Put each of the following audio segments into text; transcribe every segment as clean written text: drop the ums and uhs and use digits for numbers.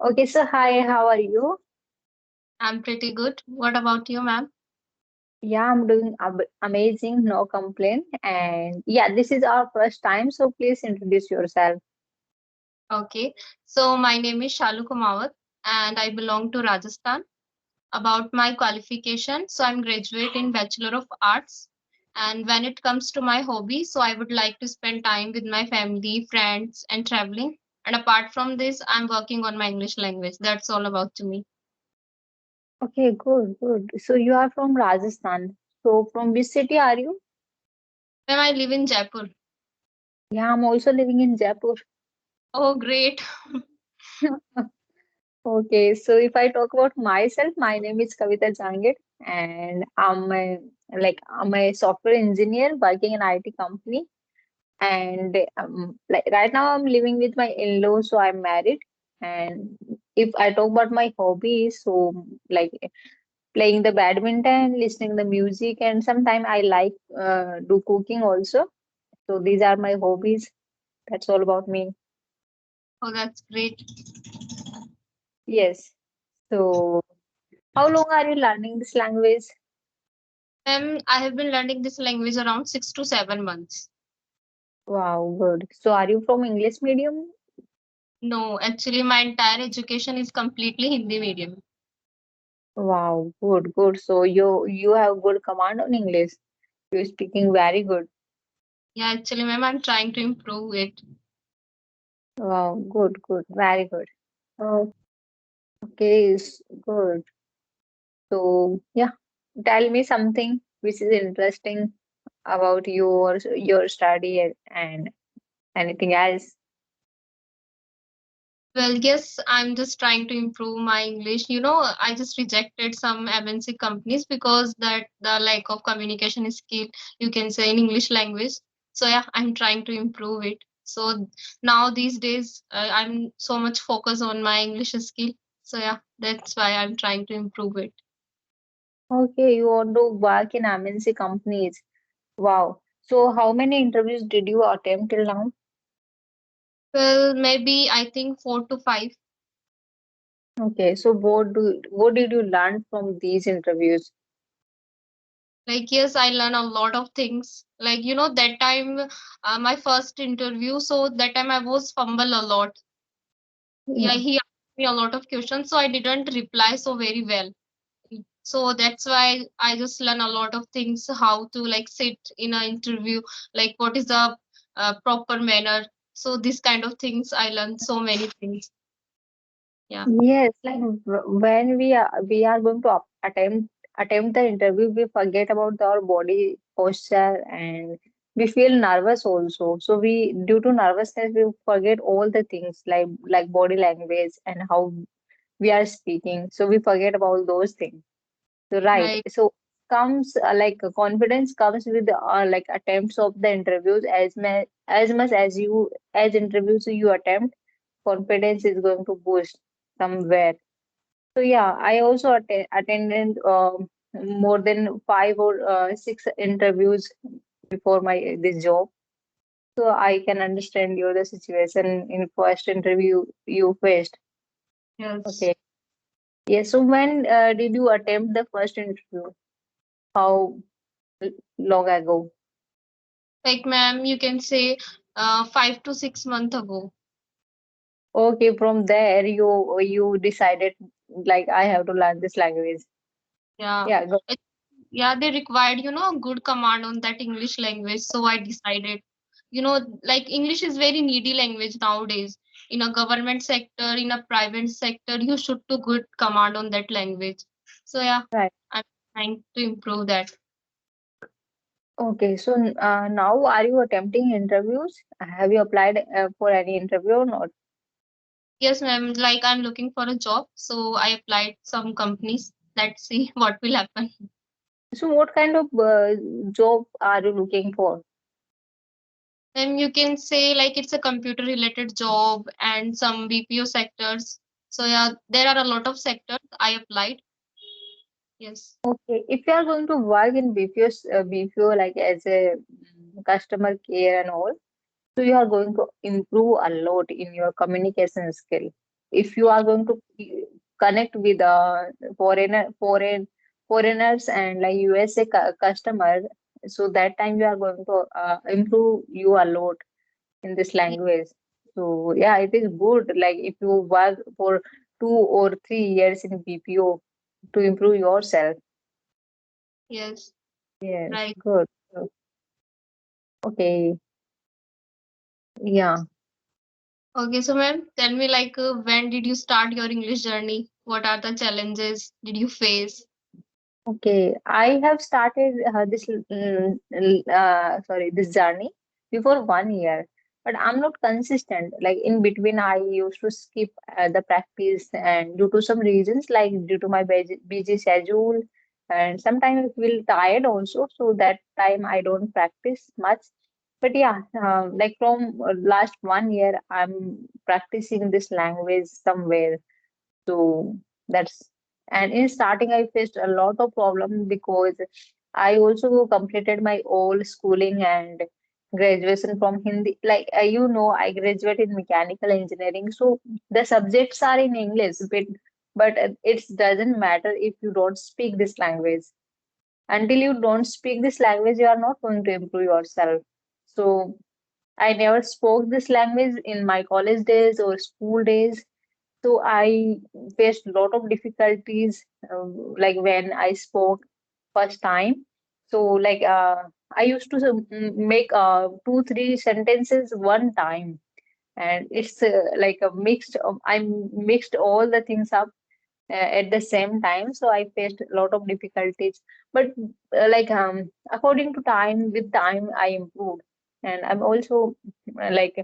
Okay, so hi, how are you? I'm pretty good. What about you, ma'am? Yeah, I'm doing amazing, no complaint. And yeah, this is our first time, so please introduce yourself. Okay. So my name is Shalu Kumawat and I belong to Rajasthan. About my qualification, so I'm graduate in Bachelor of Arts. And when it comes to my hobby, so I would like to spend time with my family, friends, and traveling. And apart from this, I'm working on my English language. That's all about to me. Okay, good, good. So you are from Rajasthan. So from which city are you? Ma'am, I live in Jaipur. Yeah, I'm also living in Jaipur. Oh, great. Okay, so if I talk about myself, my name is Kavita Jangir, and I'm a software engineer working in IT company. And like right now I'm living with my in-laws, so I'm married. And if I talk about my hobbies, so like playing the badminton, listening the music, and sometimes I like do cooking also. So these are my hobbies. That's all about me. Oh, that's great. Yes. So how long are you learning this language? I have been learning this language around 6 to 7 months. Wow, good. So are you from English medium? No, actually, my entire education is completely Hindi medium. Wow, good, good. So you have good command on English. You're speaking very good. Yeah, actually, ma'am, I'm trying to improve it. Wow, good, good, very good. Okay, good. So, yeah, tell me something which is interesting about your study and anything else. Well, yes, I'm just trying to improve my English. I just rejected some MNC companies because that the lack of communication skill, you can say in English language. So yeah, I'm trying to improve it. So now these days, I'm so much focused on my English skill. So yeah, that's why I'm trying to improve it. Okay, you want to work in MNC companies. Wow. So, how many interviews did you attempt till now? Well, maybe I think 4 to 5. Okay, so what did you learn from these interviews? Like, yes, I learn a lot of things. Like, that time, my first interview, so that time I was fumble a lot. Yeah, Yeah. he asked me a lot of questions, so I didn't reply so very well. So that's why I just learn a lot of things, how to like sit in an interview, like what is the proper manner. So this kind of things I learned so many things. Yeah. Yes, like when we are going to attempt the interview, we forget about our body posture and we feel nervous also. So we due to nervousness we forget all the things like body language and how we are speaking. So we forget about those things. So right. Right. So comes confidence comes with like attempts of the interviews as much as interviews you attempt, confidence is going to boost somewhere. So yeah, I also attended more than 5 or 6 interviews before my this job. So I can understand your the situation in first interview you faced. Yes. Okay. Yes. So when did you attempt the first interview? How long ago? Like, ma'am, you can say 5 to 6 months ago. Okay. From there you decided like I have to learn this language. Yeah. Yeah. Go. It- Yeah, they required, a good command on that English language. So I decided, like English is very needy language nowadays. In a government sector, in a private sector, you should do good command on that language. So yeah, Right. I'm trying to improve that. Okay, so now are you attempting interviews? Have you applied for any interview or not? Yes, ma'am. Like I'm looking for a job, so I applied some companies. Let's see what will happen. So what kind of job are you looking for? Then you can say like it's a computer related job and some BPO sectors. So yeah, there are a lot of sectors I applied. Yes. Okay, if you are going to work in BPO like as a customer care and all, so you are going to improve a lot in your communication skill. if you are going to connect with foreigners and like USA customer, so that time you are going to improve you a lot in this Ye- language. So yeah, it is good. Like if you work for 2 or 3 years in BPO to improve yourself. Yes, Yes, right. good. Okay, yeah. Okay, so ma'am, tell me like when did you start your English journey? What are the challenges did you face? Okay, I have started this journey before 1 year, but I'm not consistent. Like in between, I used to skip the practice, and due to some reasons, like due to my busy schedule, and sometimes I feel tired also. So that time I don't practice much. But yeah, like from last 1 year, I'm practicing this language somewhere. So that's, and in starting I faced a lot of problem because I also completed my old schooling and graduation from Hindi. Like I graduated in mechanical engineering, so the subjects are in English, but it doesn't matter if you don't speak this language. Until you don't speak this language, you are not going to improve yourself. So I never spoke this language in my college days or school days, so I faced a lot of difficulties, like when I spoke first time. So I used to make 2 3 sentences one time, and it's like a mixed. I mixed all the things up at the same time, so I faced a lot of difficulties. But according to time, with time I improved, and I'm also like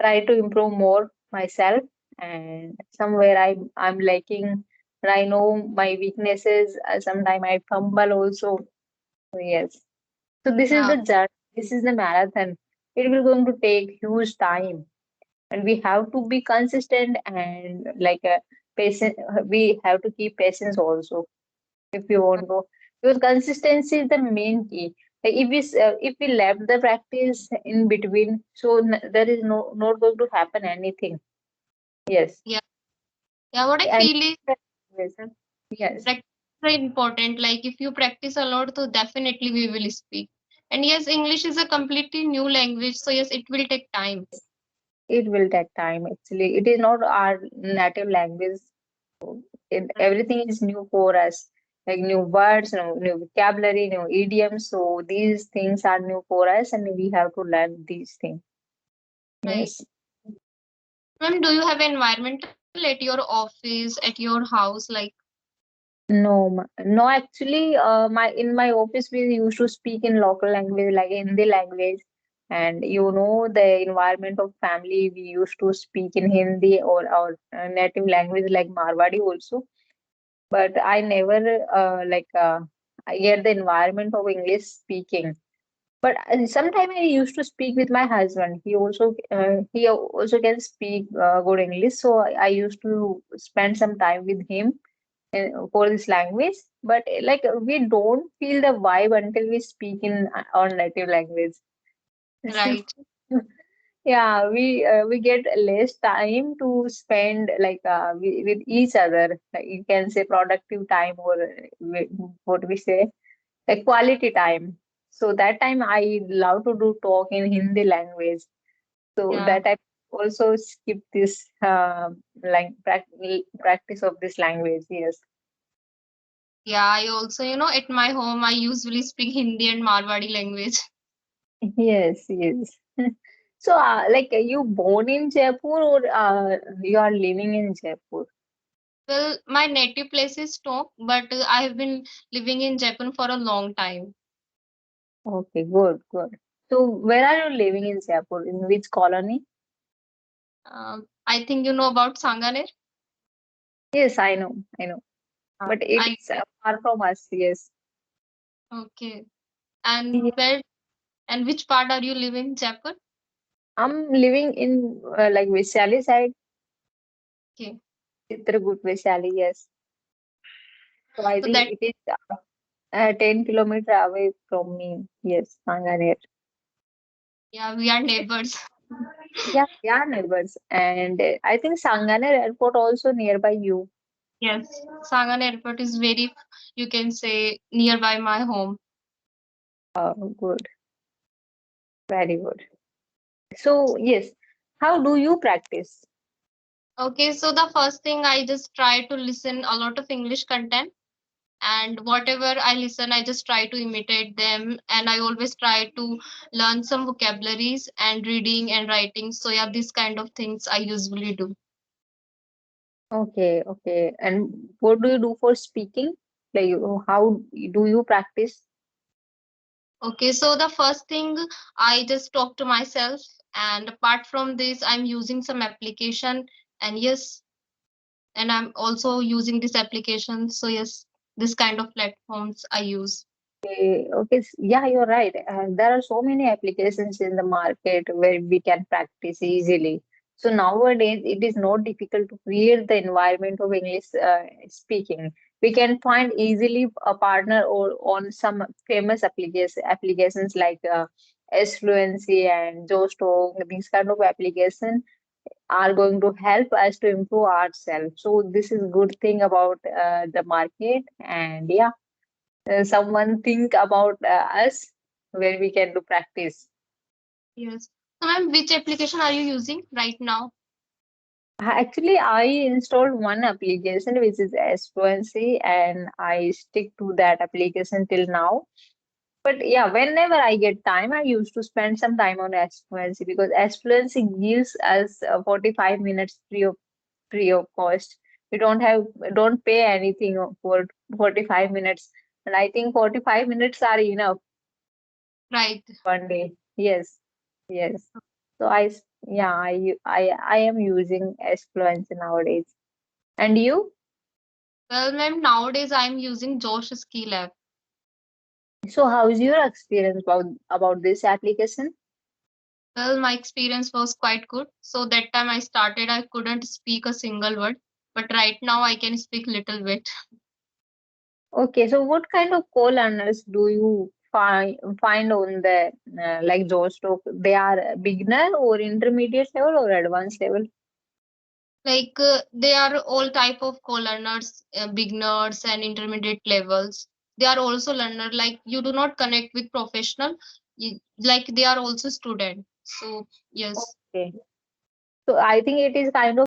try to improve more myself, and somewhere I'm lacking, and I know my weaknesses. Sometimes I fumble also. So yes, so this is Yeah, the journey, this is the marathon. It will going to take huge time, and we have to be consistent and like a patient. We have to keep patience also if you want to, because consistency is the main key. Like if we left the practice in between, so there is not going to happen anything. Yes. yeah, yeah. What I And feel is yes, practice is very important. Like if you practice a lot, so definitely we will speak. And yes, English is a completely new language, so yes, it will take time. it will take time. Actually, it is not our native language. Everything is new for us, like new words, new vocabulary, new idioms. So these things are new for us, and we have to learn these things. Right. Yes. Ma'am, do you have environmental at your office, at your house? Like, No, no. Actually, my in my office we used to speak in local language, like Hindi language, and the environment of family. We used to speak in Hindi or our native language like Marwadi also. But I never I get the environment of English speaking. But sometimes I used to speak with my husband. He also can speak good English, so I used to spend some time with him for this language. But we don't feel the vibe until we speak in our native language. right. Yeah, we get less time to spend with each other. Like you can say productive time, or what we say, like quality time. So that time I love to do talk in Hindi language. So Yeah. that I also skip this practice of this language. Yes. Yeah, I also, at my home, I usually speak Hindi and Marwadi language. Yes, yes. So, you born in Jaipur, or you are living in Jaipur? Well, my native place is Tok, but I have been living in Japan for a long time. Okay, good, good. So, where are you living in Jaipur? In which colony? I think you know about Sanganer. Yes, I know. But it I is far from us. Yes. Okay. And Yeah. where and which part are you living in Japan? I'm living in Vaishali side, Okay. Chitragut, Vaishali. Yes. So I So think that it is 10 kilometers away from me. Yes, Sanganer. yeah, we are neighbors. Yeah, we are neighbors. And I think Sanganer Airport also nearby you. Yes, Sangan Airport is very, you can say, nearby my home. Good, very good. So, yes, how do you practice? Okay, so the first thing I just try to listen a lot of English content, and whatever I listen, I just try to imitate them, and I always try to learn some vocabularies and reading and writing. So yeah, these kind of things I usually do. Okay, okay. And what do you do for speaking? Like, how do you practice? Okay, so the first thing I just talk to myself, and apart from this, I'm using some application, and yes, and I'm also using this application. So yes, this kind of platforms I use. Okay, okay. Yeah, you're right. There are so many applications in the market where we can practice easily. So nowadays, it is not difficult to create the environment of English speaking. We can find easily a partner or on some famous applications like S Fluency and Josto. These kind of applications are going to help us to improve ourselves. So this is good thing about the market. And yeah, someone think about us where we can do practice. Yes. So ma'am, which application are you using right now? Actually, I installed one application which is Fluency, and I stick to that application till now. But yeah, whenever I get time, I used to spend some time on Fluency because Fluency gives us 45 minutes free of cost. We don't pay anything for 45 minutes, and I think 45 minutes are enough Right. one day. Yes, yes. So yeah, I am using Fluency nowadays. And you? Well, ma'am, nowadays I'm using Josh Skill app. So how's your experience about this application? Well, my experience was quite good. So that time I started, I couldn't speak a single word, but right now I can speak little bit. Okay, so what kind of co-learners do you find on the like Joestock? They are beginner or intermediate level or advanced level? Like they are all type of co-learners, beginners and intermediate levels. They are also learner. Like you do not connect with professional, like they are also student. So yes. Okay, so I think it is kind of